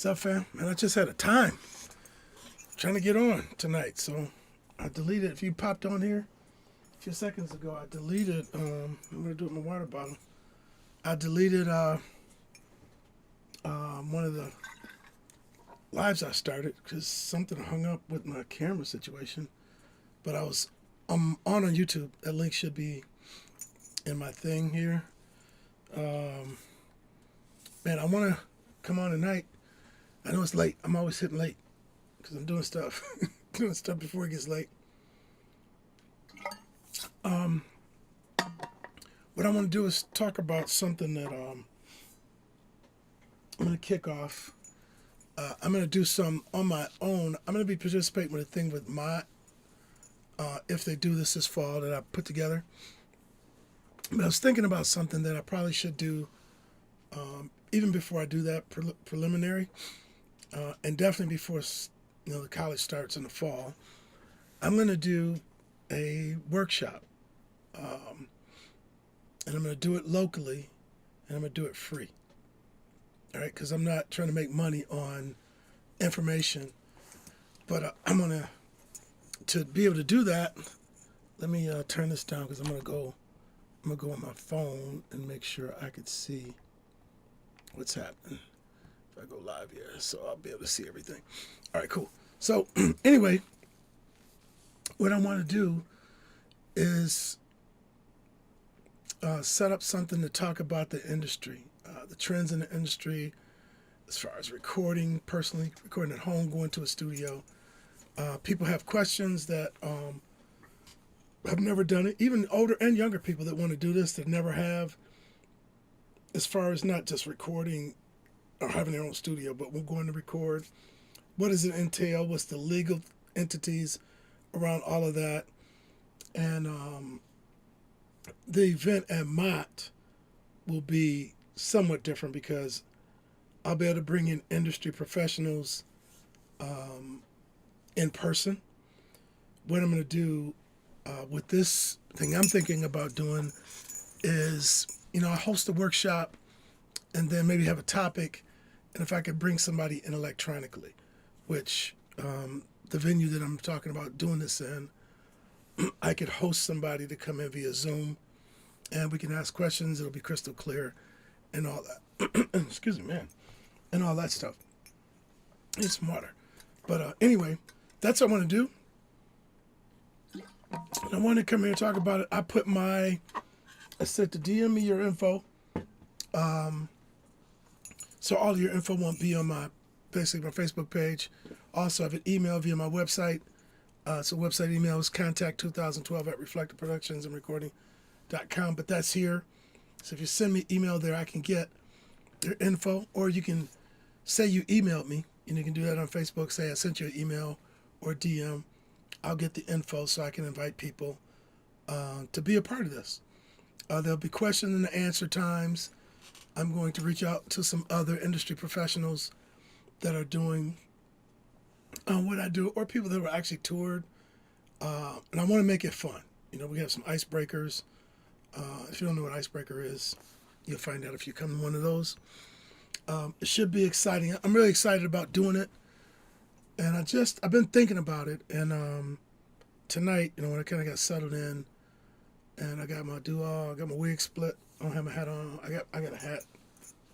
What's up, fam? Man, I just had a time trying to get on tonight, so I deleted. If you popped on here a few seconds ago, I deleted. I'm gonna do it with my water bottle. I deleted one of the lives I started because something hung up with my camera situation. But I'm on YouTube. That link should be in my thing here. Man, I want to come on tonight. I know it's late. I'm always hitting late because I'm doing stuff, doing stuff before it gets late. What I want to do is talk about something that I'm going to kick off. I'm going to do some on my own. I'm going to be participating with a thing with my, if they do this fall, that I put together. But I was thinking about something that I probably should do even before I do that preliminary, and definitely before the college starts in the fall. I'm going to do a workshop, and I'm going to do it locally, and I'm going to do it free. All right, because I'm not trying to make money on information, but I'm going to be able to do that. Let me turn this down because I'm gonna go on my phone and make sure I could see what's happening. If I go live here, so I'll be able to see everything. All right, cool. So anyway, what I want to do is set up something to talk about the industry, the trends in the industry, as far as recording, personally recording at home, going to a studio. People have questions that have never done it, even older and younger people that want to do this that never have, as far as not just recording or having their own studio, but we're going to record. What does it entail? What's the legal entities around all of that? And the event at Mott will be somewhat different because I'll be able to bring in industry professionals in person. What I'm going to do with this thing I'm thinking about doing is, I host a workshop and then maybe have a topic, and if I could bring somebody in electronically, which the venue that I'm talking about doing this in, I could host somebody to come in via Zoom, and we can ask questions. It'll be crystal clear and all that. Excuse me, man. And all that stuff. Need some water. But anyway, that's what I want to do. I want to come here and talk about it. I said to DM me your info. So all of your info won't be on basically my Facebook page. Also, I have an email via my website. So website email is contact2012@reflectorproductionsandrecording.com. But that's here. So if you send me email there, I can get your info, or you can say you emailed me, and you can do that on Facebook. Say I sent you an email or DM. I'll get the info so I can invite people to be a part of this. There'll be question and answer times. I'm going to reach out to some other industry professionals that are doing what I do, or people that were actually toured. And I want to make it fun. We have some icebreakers. If you don't know what icebreaker is, you'll find out if you come to one of those. It should be exciting. I'm really excited about doing it. And I've been thinking about it. And tonight, when I kind of got settled in, and I got my I got my wig split. I don't have my hat on. I got a hat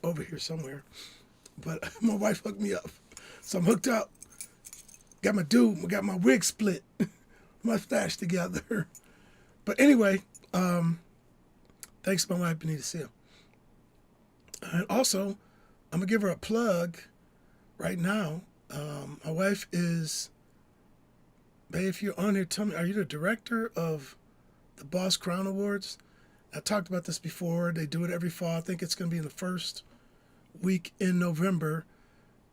over here somewhere. But my wife hooked me up. So I'm hooked up. Got my wig split. Mustache together. But anyway, thanks to my wife, Benita Seal. And also, I'm going to give her a plug right now. My wife is, babe, if you're on here, tell me, are you the director of the Boss Crown Awards? I talked about this before. They do it every fall. I think it's going to be in the first week in November,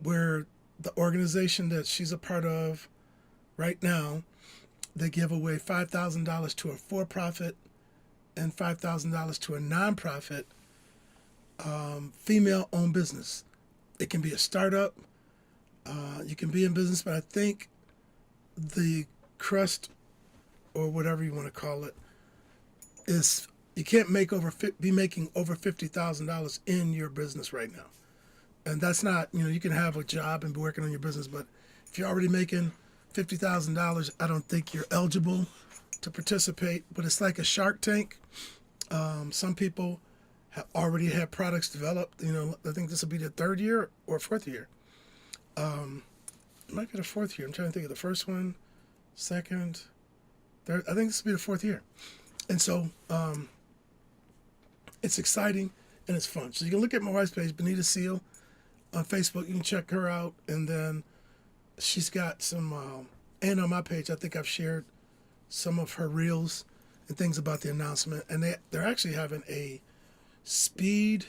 where the organization that she's a part of right now, they give away $5,000 to a for-profit and $5,000 to a nonprofit female-owned business. It can be a startup. You can be in business, but I think the crust, or whatever you want to call it, is you can't be making over $50,000 in your business right now. And that's not, you can have a job and be working on your business, but if you're already making $50,000, I don't think you're eligible to participate. But it's like a Shark Tank. Some people have already had products developed. I think this will be the third year or fourth year. It might be the fourth year. I'm trying to think of the first one, second, third. I think this will be the fourth year. And so it's exciting and it's fun. So you can look at my wife's page, Benita Seal, on Facebook. You can check her out. And then she's got some, and on my page, I think I've shared some of her reels and things about the announcement. And they're actually having a speed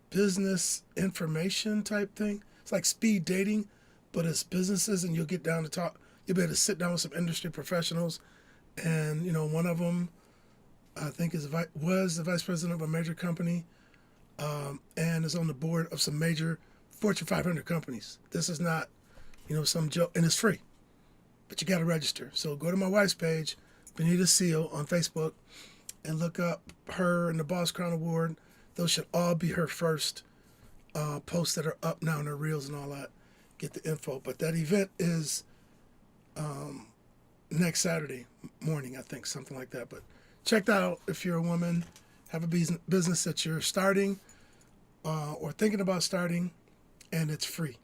business information type thing. It's like speed dating, but it's businesses, and you'll get down to talk. You'll be able to sit down with some industry professionals. And, one of them, I think, was the vice president of a major company, and is on the board of some major Fortune 500 companies. This is not, some joke, and it's free, but you got to register. So go to my wife's page, Benita Seal, on Facebook, and look up her and the Boss Crown Award. Those should all be her first posts that are up now in her reels and all that. Get the info. But that event is next Saturday morning, I think, something like that. But check that out if you're a woman, have a business that you're starting or thinking about starting, and it's free,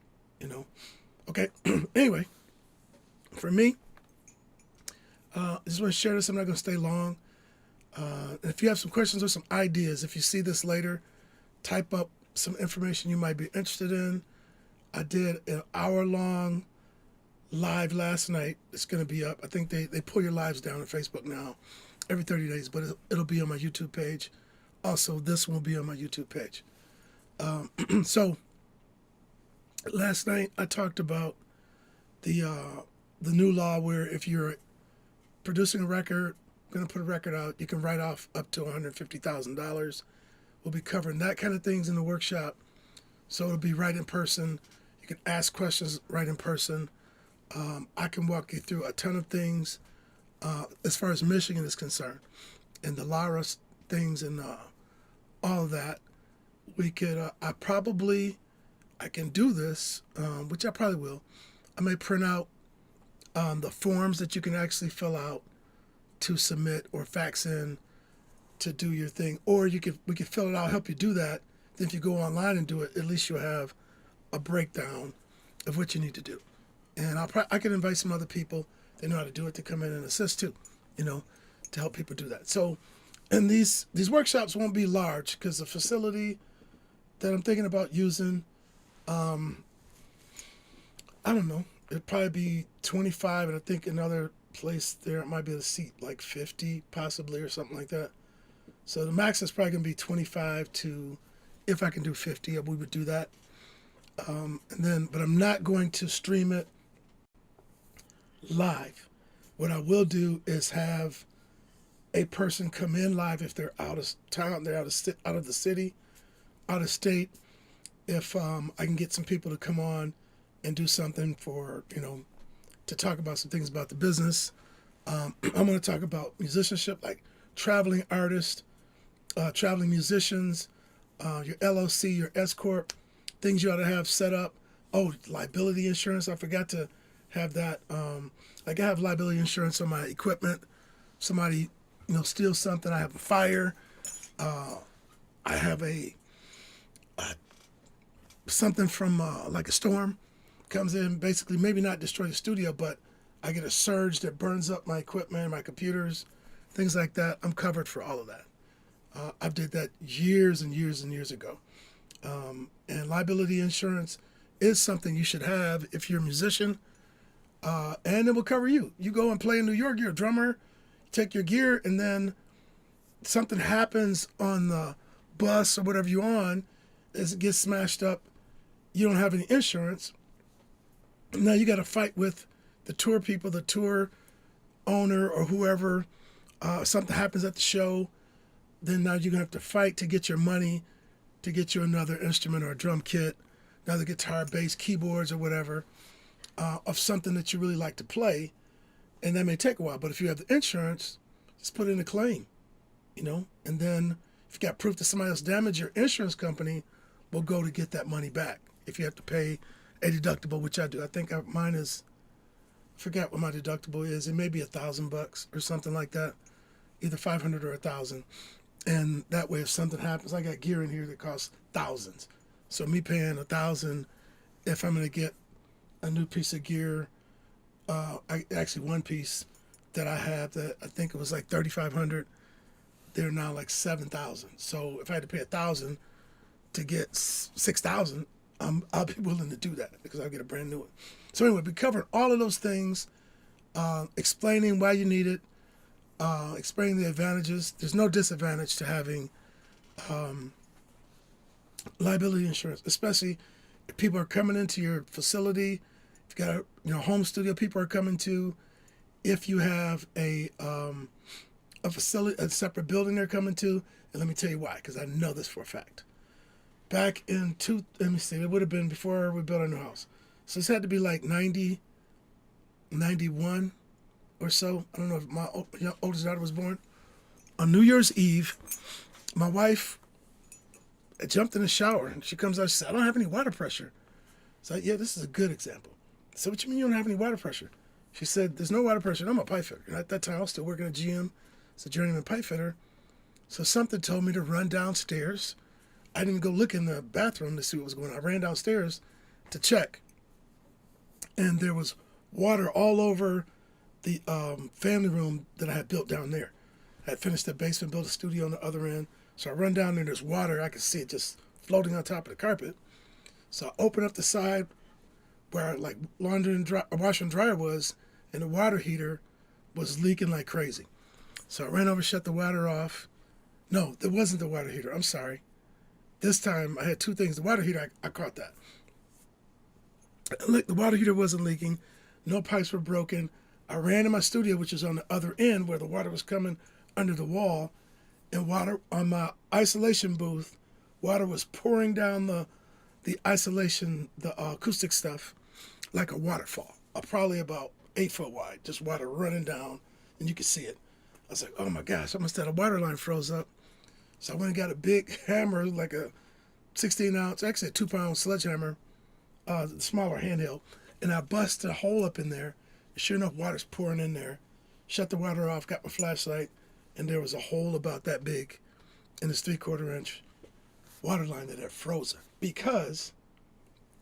Okay, anyway, for me, I just want to share this. I'm not going to stay long. If you have some questions or some ideas, if you see this later, type up some information you might be interested in. I did an hour-long live last night. It's going to be up. I think they pull your lives down on Facebook now every 30 days, but it'll be on my YouTube page. Also, this one will be on my YouTube page. So last night I talked about the new law where if you're producing a record, going to put a record out, you can write off up to $150,000. We'll be covering that kind of things in the workshop. So it'll be right in person. You can ask questions right in person. I can walk you through a ton of things as far as Michigan is concerned, and the LARA things and all of that. We could, I can do this, which I probably will. I may print out the forms that you can actually fill out to submit or fax in to do your thing, or we could fill it out, help you do that. Then if you go online and do it, at least you'll have a breakdown of what you need to do. And I can invite some other people that know how to do it to come in and assist too, to help people do that. So, and these workshops won't be large because the facility that I'm thinking about using, I don't know, it'd probably be 25, and I think another place there it might be able to seat like 50 possibly or something like that. So the max is probably going to be 25 to, if I can do 50, we would do that. But I'm not going to stream it live. What I will do is have a person come in live if they're out of town, they're out of the city, out of state. If I can get some people to come on and do something for, to talk about some things about the business. I'm going to talk about musicianship, like traveling artists, traveling musicians, your LLC, your S Corp, things you ought to have set up. Oh, liability insurance. I forgot to have that. Like I have liability insurance on my equipment. Somebody, steals something. I have a fire. I have something from like a storm comes in, basically maybe not destroy the studio, but I get a surge that burns up my equipment, my computers, things like that. I'm covered for all of that. I did that years and years and years ago. And liability insurance is something you should have if you're a musician, and it will cover you. You go and play in New York, you're a drummer, take your gear, and then something happens on the bus or whatever you're on, as it gets smashed up, you don't have any insurance. Now you got to fight with the tour people, the tour owner or whoever. Something happens at the show, then now you're going to have to fight to get your money, to get you another instrument or a drum kit, another guitar, bass, keyboards or whatever, of something that you really like to play. And that may take a while. But if you have the insurance, just put in a claim, And then if you got proof that somebody else damaged your insurance company, will go to get that money back. If you have to pay a deductible, which I do, I think mine is, I forgot what my deductible is. It may be $1,000 or something like that, either 500 or 1,000. And that way, if something happens, I got gear in here that costs thousands. So me paying 1,000, if I'm going to get a new piece of gear, actually one piece that I have that I think it was like 3,500, they're now like 7,000. So if I had to pay 1,000 to get 6,000, I'll be willing to do that because I'll get a brand new one. So anyway, we covered all of those things, explaining why you need it, explaining the advantages. There's no disadvantage to having liability insurance, especially if people are coming into your facility. If you got a home studio, people are coming to. If you have a facility, a separate building they're coming to, and let me tell you why, because I know this for a fact. Back in let me see, it would have been before we built our new house. So this had to be like 90, 91 or so. I don't know if my oldest daughter was born. On New Year's Eve, my wife jumped in the shower and she comes out, she said, I don't have any water pressure. So yeah, this is a good example. So what you mean you don't have any water pressure? She said, there's no water pressure. And I'm a pipe fitter. And at that time, I was still working at GM as a journeyman pipe fitter. So something told me to run downstairs. I didn't go look in the bathroom to see what was going on. I ran downstairs to check. And there was water all over the family room that I had built down there. I had finished the basement, built a studio on the other end. So I run down there, there's water. I could see it just floating on top of the carpet. So I open up the side where like laundry and washer and dryer was, and the water heater was leaking like crazy. So I ran over, shut the water off. No, it wasn't the water heater. I'm sorry. This time I had two things. The water heater, I caught that. Look, the water heater wasn't leaking. No pipes were broken. I ran in my studio, which is on the other end where the water was coming under the wall, and water on my isolation booth, water was pouring down the isolation, the acoustic stuff, like a waterfall, probably about 8 foot wide, just water running down, and you could see it. I was like, oh my gosh, I must have had a water line froze up. So I went and got a big hammer, like a 16 ounce, actually a 2-pound sledgehammer, the smaller handheld, and I busted a hole up in there. And sure enough, water's pouring in there. Shut the water off, got my flashlight, and there was a hole about that big in this 3/4 inch water line that had frozen because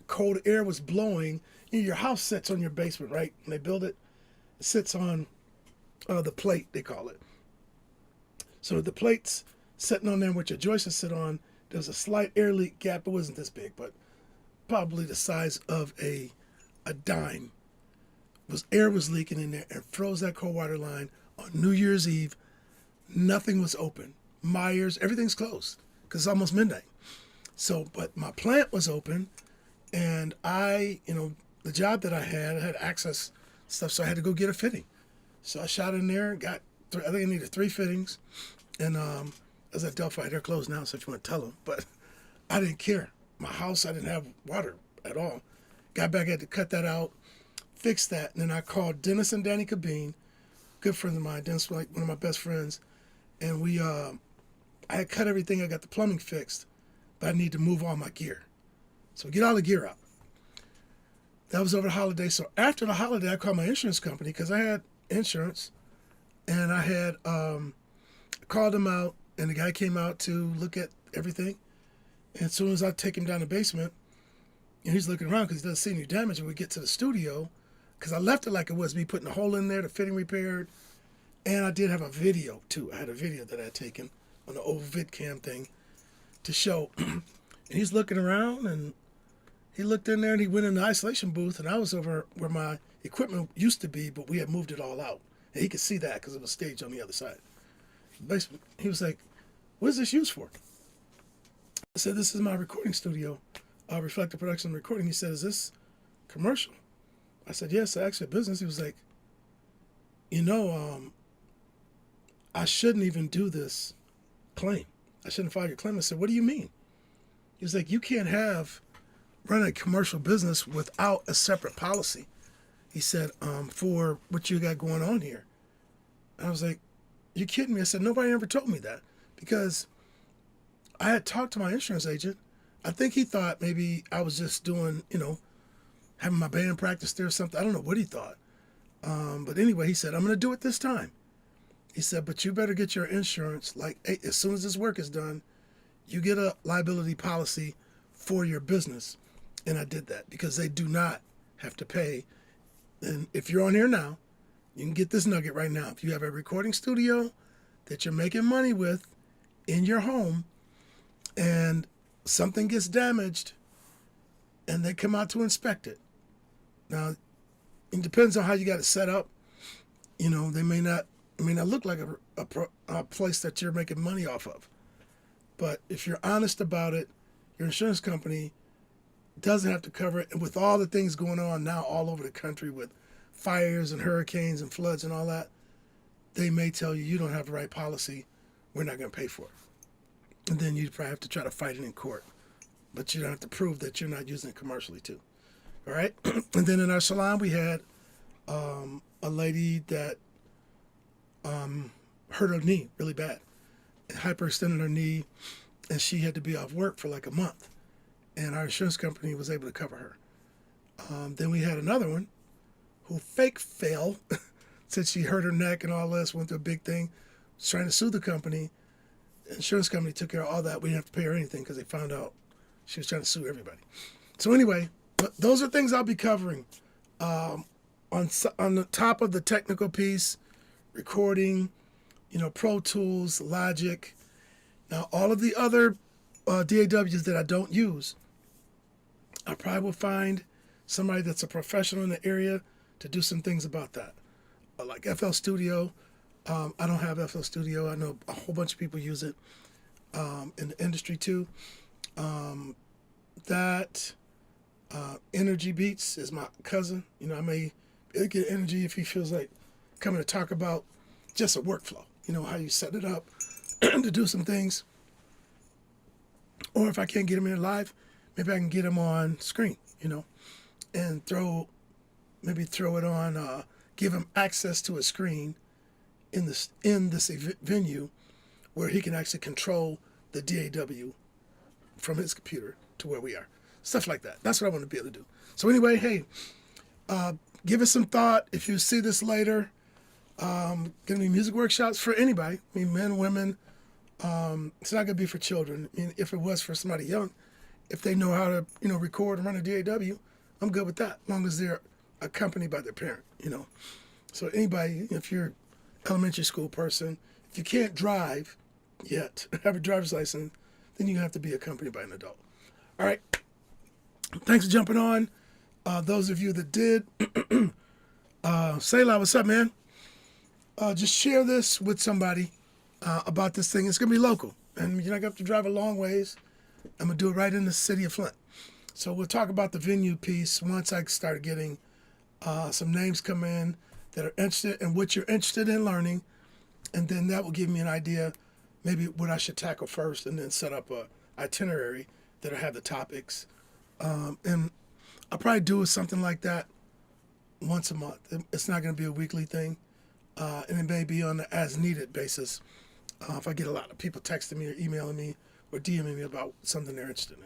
cold air was blowing. Your house sits on your basement, right? When they build it, it sits on the plate, they call it. So the plate's sitting on there, which your joists sit on. There's a slight air leak gap. It wasn't this big, but probably the size of a dime. Air was leaking in there and froze that cold water line on New Year's Eve. Nothing was open. Myers, everything's closed because it's almost midnight. So, but my plant was open, and the job that I had access stuff, so I had to go get a fitting. So I shot in there, got I think I needed 3 fittings, and I was at Delphi. They're closed now, so if you want to tell them, but I didn't care. My house, I didn't have water at all. Got back, had to cut that out, fix that, and then I called Dennis and Danny Cabine, good friends of mine. Dennis was like one of my best friends, and I had cut everything. I got the plumbing fixed, but I need to move all my gear. So get all the gear out. That was over the holiday. So after the holiday, I called my insurance company because I had insurance, and I had called them out, and the guy came out to look at everything. And as soon as I take him down the basement, and he's looking around because he doesn't see any damage, and we get to the studio, because I left it like it was me putting a hole in there, the fitting repaired, and I did have a video too. I had a video that I had taken on the old VidCam thing to show. And he's looking around, and he looked in there, and he went in the isolation booth, and I was over where my equipment used to be, but we had moved it all out. And he could see that because it was staged on the other side. Basically, he was like, what is this used for? I said, this is my recording studio, Reflective Production and Recording. He said, is this commercial? I said, yes, actually a business. He was like, I shouldn't even do this claim. I shouldn't file your claim. I said, what do you mean? He was like, you can't run a commercial business without a separate policy. He said, for what you got going on here. And I was like, you kidding me? I said, nobody ever told me that, because I had talked to my insurance agent, I think he thought maybe I was just doing, having my band practice there or something. I don't know what he thought. But anyway, he said, I'm going to do it this time. He said, but you better get your insurance. Like, hey, as soon as this work is done, you get a liability policy for your business. And I did that because they do not have to pay. And if you're on here now, you can get this nugget right now. If you have a recording studio that you're making money with in your home and something gets damaged and they come out to inspect it. Now, it depends on how you got it set up. They may not look like a place that you're making money off of. But if you're honest about it, your insurance company doesn't have to cover it. And with all the things going on now all over the country with fires and hurricanes and floods and all that, they may tell you don't have the right policy. We're not going to pay for it. And then you probably have to try to fight it in court. But you don't have to prove that you're not using it commercially too. All right? And then in our salon, we had a lady that hurt her knee really bad. And hyperextended her knee, and she had to be off work for like a month. And our insurance company was able to cover her. Then we had another one who fake fell since she hurt her neck and all this, went through a big thing, was trying to sue the company. The insurance company took care of all that. We didn't have to pay her anything because they found out she was trying to sue everybody. So anyway, those are things I'll be covering. On the top of the technical piece, recording, Pro Tools, Logic. Now, all of the other DAWs that I don't use, I probably will find somebody that's a professional in the area to do some things about that. Like FL Studio. I don't have FL Studio. I know a whole bunch of people use it in the industry too. Energy Beats is my cousin. I may get energy if he feels like coming to talk about just a workflow. How you set it up to do some things. Or if I can't get him in live, maybe I can get him on screen, and throw it on, give him access to a screen in this venue where he can actually control the DAW from his computer to where we are. Stuff like that. That's what I want to be able to do. So anyway, hey, give it some thought. If you see this later, going to be music workshops for anybody. Men, women. It's not going to be for children. If it was for somebody young, if they know how to, record and run a DAW, I'm good with that, as long as they're accompanied by their parent, So anybody, if you're an elementary school person, if you can't drive yet, have a driver's license, then you have to be accompanied by an adult. All right. Thanks for jumping on. Those of you that did, Selah, what's up, man? Just share this with somebody about this thing. It's going to be local, and you're not going to have to drive a long ways. I'm going to do it right in the city of Flint. So we'll talk about the venue piece once I start getting some names come in that are interested in what you're interested in learning, and then that will give me an idea maybe what I should tackle first, and then set up a itinerary that'll have the topics. And I'll probably do something like that once a month. It's not going to be a weekly thing. And it may be on an as-needed basis if I get a lot of people texting me or emailing me or DMing me about something they're interested in.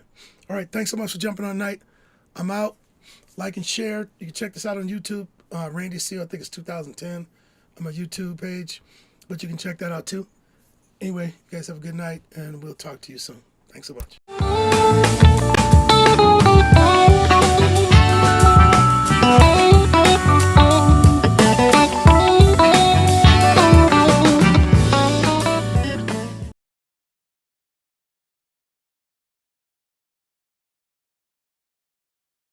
All right, thanks so much for jumping on tonight. I'm out. Like and share. You can check this out on YouTube. Randy Seal, I think it's 2010 on my YouTube page. But you can check that out too. Anyway, you guys have a good night, and we'll talk to you soon. Thanks so much.